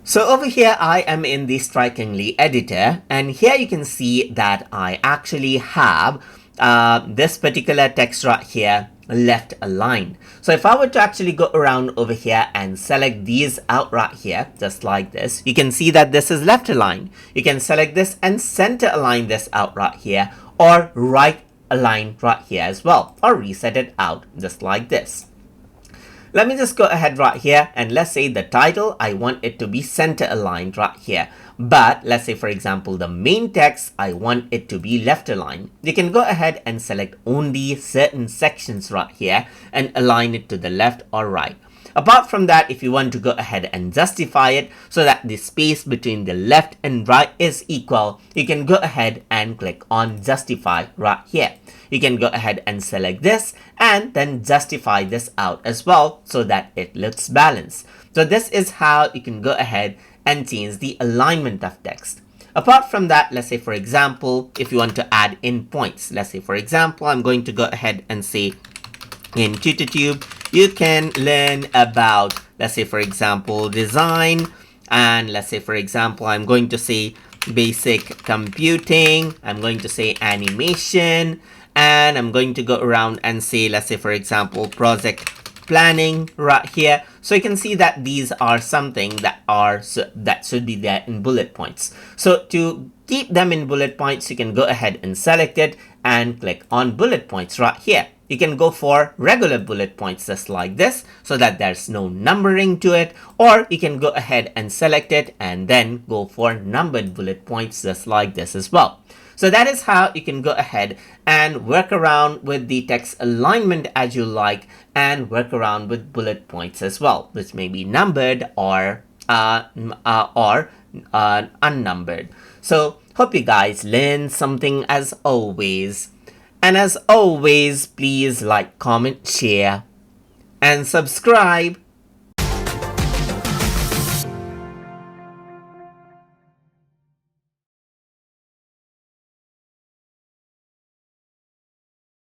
So over here I am in the Strikingly editor, and here you can see that I actually have this particular text right here left aligned. So if I were to actually go around over here and select these out right here, just like this, you can see that this is left aligned. You can select this and center align this out right here, or right align right here as well, or reset it out just like this. Let me just go ahead right here, and let's say the title, I want it to be center aligned right here. But let's say, for example, the main text, I want it to be left aligned. You can go ahead and select only certain sections right here and align it to the left or right. Apart from that, if you want to go ahead and justify it so that the space between the left and right is equal, you can go ahead and click on justify right here. You can go ahead and select this and then justify this out as well so that it looks balanced. So this is how you can go ahead and change the alignment of text. Apart from that, let's say for example, if you want to add in points, let's say for example, I'm going to go ahead and say in TutorTube, you can learn about, let's say for example, design, and let's say for example, I'm going to say basic computing, I'm going to say animation, and I'm going to go around and say, let's say for example, project planning right here. So you can see that these are something that should be there in bullet points. So to keep them in bullet points, you can go ahead and select it and click on bullet points right here. You can go for regular bullet points just like this so that there's no numbering to it, or you can go ahead and select it and then go for numbered bullet points just like this as well. So that is how you can go ahead and work around with the text alignment as you like, and work around with bullet points as well, which may be numbered or unnumbered. So hope you guys learned something as always. And as always, please like, comment, share, and subscribe.